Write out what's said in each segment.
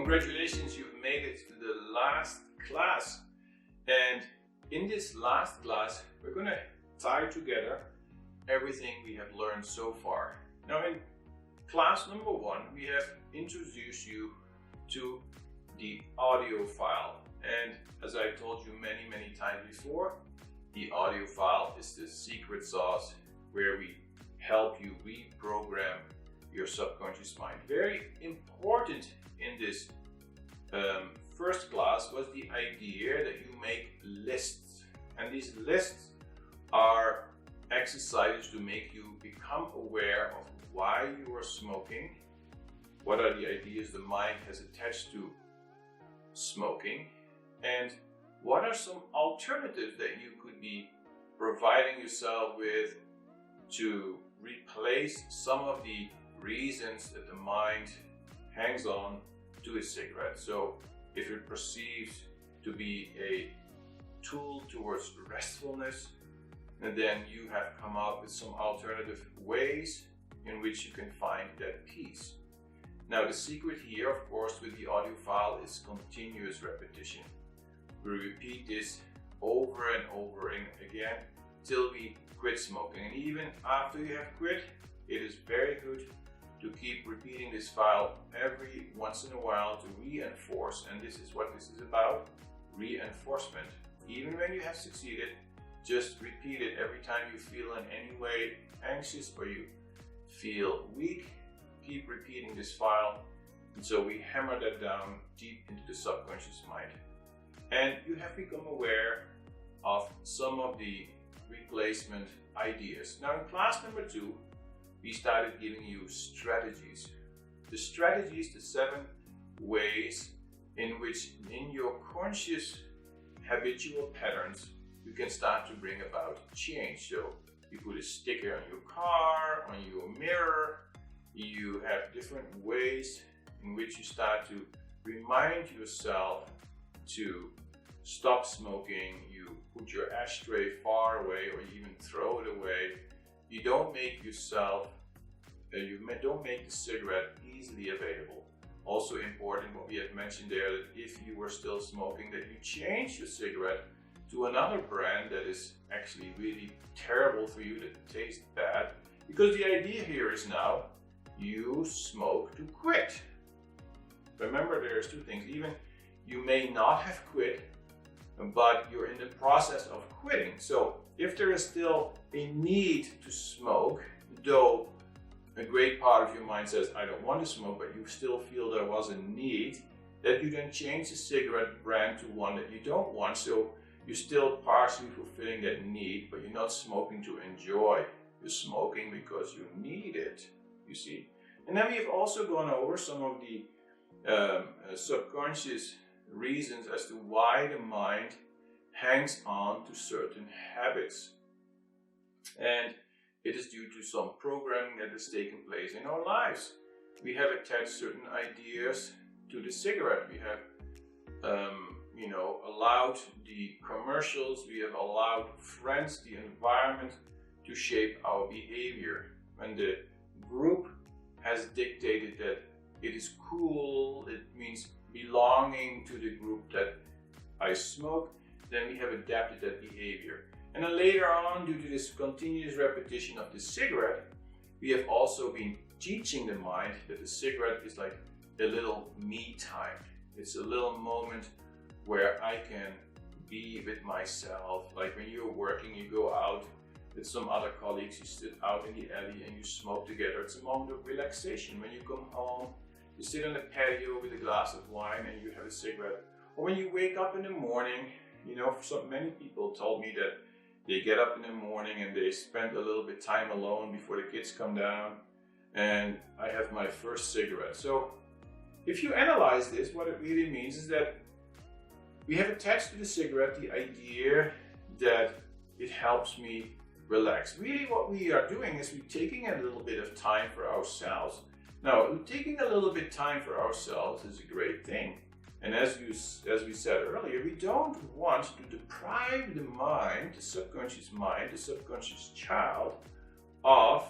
Congratulations, you've made it to the last class. And in this last class, we're going to tie together everything we have learned so far. Now, in class number 1, we have introduced you to the audio file. And as I told you many times before, the audio file is the secret sauce where we help you reprogram your subconscious mind. Very important in this first class was the idea that you make lists. And these lists are exercises to make you become aware of why you are smoking, what are the ideas the mind has attached to smoking, and what are some alternatives that you could be providing yourself with to replace some of the reasons that the mind hangs on to a cigarette. So if it perceives to be a tool towards restfulness, and then you have come up with some alternative ways in which you can find that peace. Now the secret here, of course, with the audio file is continuous repetition. We repeat this over and over again till we quit smoking. And even after you have quit, it is very good to keep repeating this file every once in a while to reinforce. And this is what this is about, reinforcement. Even when you have succeeded, just repeat it every time you feel in any way anxious or you feel weak. Keep repeating this file until we hammer that down deep into the subconscious mind. And you have become aware of some of the replacement ideas. Now in class number 2, we started giving you strategies. The strategies, the 7 ways in which in your conscious habitual patterns you can start to bring about change. So you put a sticker on your car, on your mirror. You have different ways in which you start to remind yourself to stop smoking. You put your ashtray far away or you even throw it away. You don't make yourself, don't make the cigarette easily available. Also important, what we have mentioned there, that if you were still smoking, that you change your cigarette to another brand that is actually really terrible for you, that tastes bad. Because the idea here is now, you smoke to quit. Remember, there's 2 things. Even you may not have quit, but you're in the process of quitting. So if there is still a need to smoke, though a great part of your mind says, I don't want to smoke, but you still feel there was a need, that you then change the cigarette brand to one that you don't want. So you're still partially fulfilling that need, but you're not smoking to enjoy. You're smoking because you need it, you see. And then we have also gone over some of the subconscious reasons as to why the mind hangs on to certain habits. And it is due to some programming that has taken place in our lives. We have attached certain ideas to the cigarette. We have allowed the commercials, we have allowed friends, the environment to shape our behavior. When the group has dictated that it is cool, it means belonging to the group that I smoke, then we have adapted that behavior. And then later on, due to this continuous repetition of the cigarette, we have also been teaching the mind that the cigarette is like a little me time. It's a little moment where I can be with myself. Like when you're working, you go out with some other colleagues, you sit out in the alley and you smoke together. It's a moment of relaxation. When you come home, you sit on the patio with a glass of wine and you have a cigarette. Or when you wake up in the morning, many people told me that they get up in the morning and they spend a little bit time alone before the kids come down, and I have my first cigarette. So if you analyze this, what it really means is that we have attached to the cigarette the idea that it helps me relax. Really what we are doing is we're taking a little bit of time for ourselves. Now, taking a little bit time for ourselves is a great thing. And as we said earlier, we don't want to deprive the mind, the subconscious child, of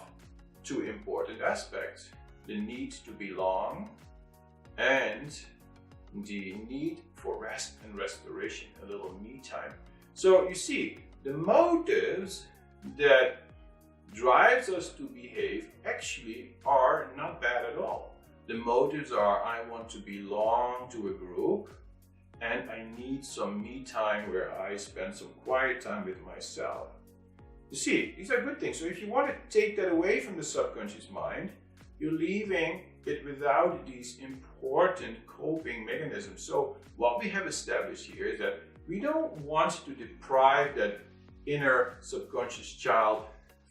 2 important aspects: the need to belong and the need for rest and restoration, a little me time. So you see, the motives that drives us to behave actually are not bad at all. The motives are, I want to belong to a group and I need some me time where I spend some quiet time with myself. You see, these are good things. So if you want to take that away from the subconscious mind, you're leaving it without these important coping mechanisms. So what we have established here is that we don't want to deprive that inner subconscious child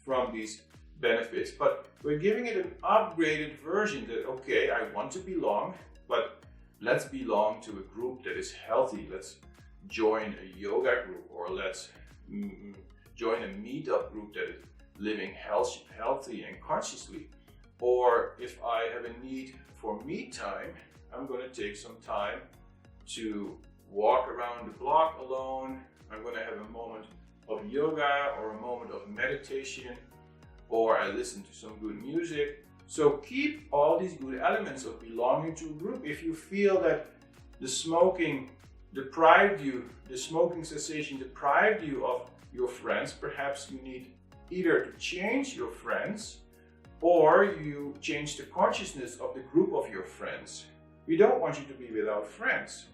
from these benefits, but we're giving it an upgraded version that, okay, I want to belong, but let's belong to a group that is healthy. Let's join a yoga group, or let's join a meetup group that is living healthy and consciously. Or if I have a need for me time, I'm going to take some time to walk around the block alone. I'm going to have a moment of yoga or a moment of meditation, or I listen to some good music. So keep all these good elements of belonging to a group. If you feel that the smoking deprived you, the smoking cessation deprived you of your friends, perhaps you need either to change your friends or you change the consciousness of the group of your friends. We don't want you to be without friends.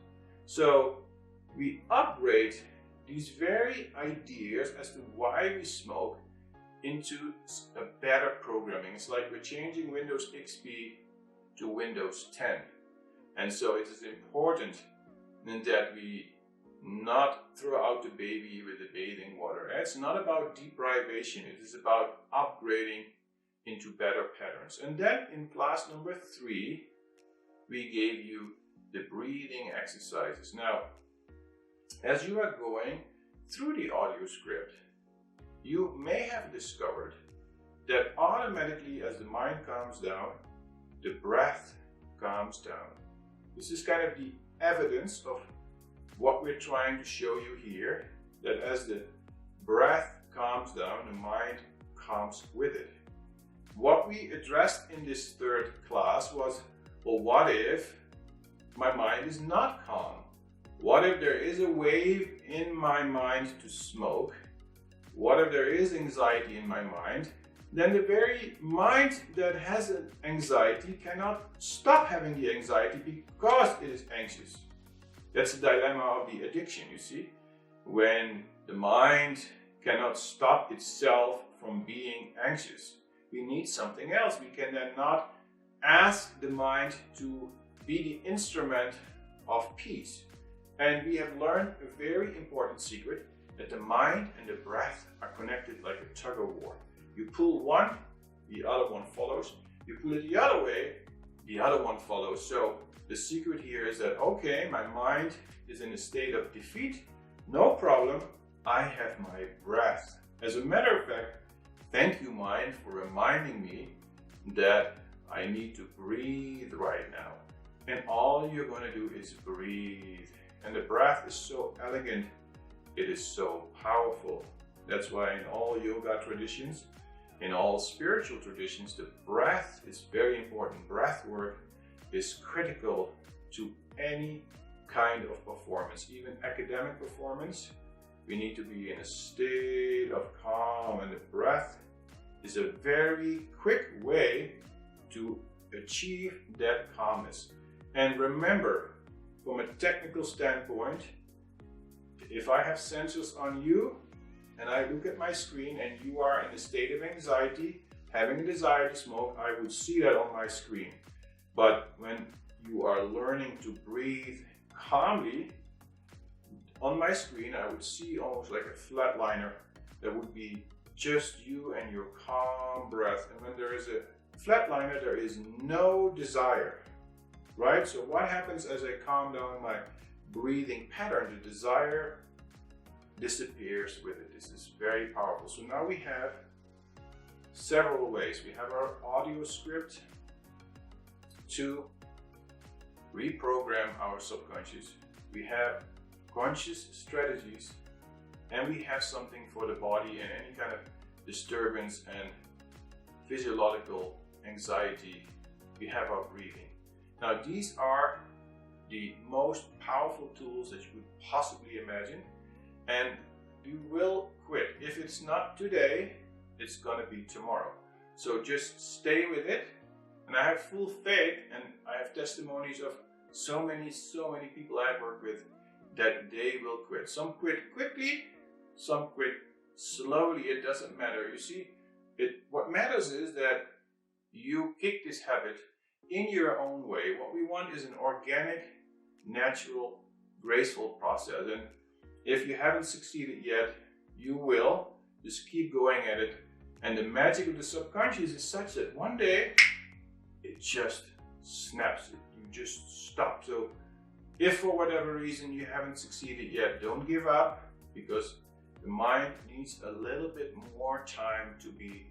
So we upgrade these very ideas as to why we smoke into a better programming. It's like we're changing Windows XP to Windows 10. And so it is important that we not throw out the baby with the bathing water. It's not about deprivation, it is about upgrading into better patterns. And then in class number 3, we gave you the breathing exercises. Now, as you are going through the audio script, you may have discovered that automatically as the mind calms down, the breath calms down. This is kind of the evidence of what we're trying to show you here, that as the breath calms down, the mind calms with it. What we addressed in this 3rd class was, well, what if my mind is not calm? What if there is a wave in my mind to smoke? What if there is anxiety in my mind? Then the very mind that has an anxiety cannot stop having the anxiety because it is anxious. That's the dilemma of the addiction, you see. When the mind cannot stop itself from being anxious, we need something else. We can then not ask the mind to be the instrument of peace. And we have learned a very important secret, that the mind and the breath are connected like a tug of war. You pull one, the other one follows. You pull it the other way, the other one follows. So the secret here is that, okay, my mind is in a state of defeat. No problem, I have my breath. As a matter of fact, thank you, mind, for reminding me that I need to breathe right now. And all you're going to do is breathe. And the breath is so elegant. It is so powerful. That's why in all yoga traditions, in all spiritual traditions, the breath is very important. Breath work is critical to any kind of performance, even academic performance. We need to be in a state of calm, and the breath is a very quick way to achieve that calmness. And remember, from a technical standpoint, if I have sensors on you and I look at my screen and you are in a state of anxiety, having a desire to smoke, I would see that on my screen. But when you are learning to breathe calmly, on my screen I would see almost like a flatliner that would be just you and your calm breath. And when there is a flatliner, there is no desire, right? So what happens as I calm down my breathing pattern? The desire disappears with it. This is very powerful. So now we have several ways. We have our audio script to reprogram our subconscious. We have conscious strategies, and we have something for the body and any kind of disturbance and physiological anxiety. We have our breathing. Now these are the most powerful tools that you could possibly imagine, and you will quit. If it's not today, it's gonna be tomorrow. So just stay with it. And I have full faith, and I have testimonies of so many people I've worked with that they will quit. Some quit quickly, some quit slowly. It doesn't matter. You see, what matters is that you kick this habit in your own way. What we want is an organic, natural, graceful process. And if you haven't succeeded yet, you will. Just keep going at it. And the magic of the subconscious is such that one day it just snaps. You just stop. So if for whatever reason you haven't succeeded yet, don't give up, because the mind needs a little bit more time to be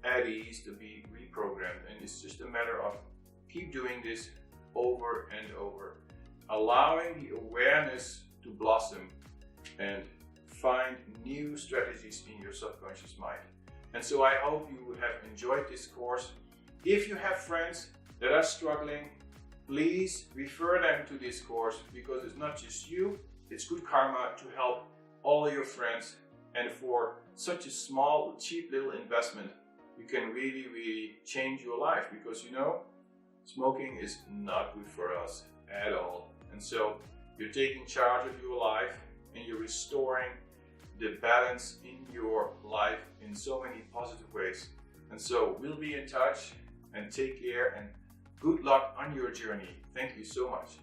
at ease, to be reprogrammed. And it's just a matter of keep doing this over and over, allowing the awareness to blossom and find new strategies in your subconscious mind. And so I hope you have enjoyed this course. If you have friends that are struggling, please refer them to this course, because it's not just you, it's good karma to help all your friends. And for such a small, cheap little investment, you can really change your life, because you know, smoking is not good for us at all. And so you're taking charge of your life and you're restoring the balance in your life in so many positive ways. And so we'll be in touch, and take care, and good luck on your journey. Thank you so much.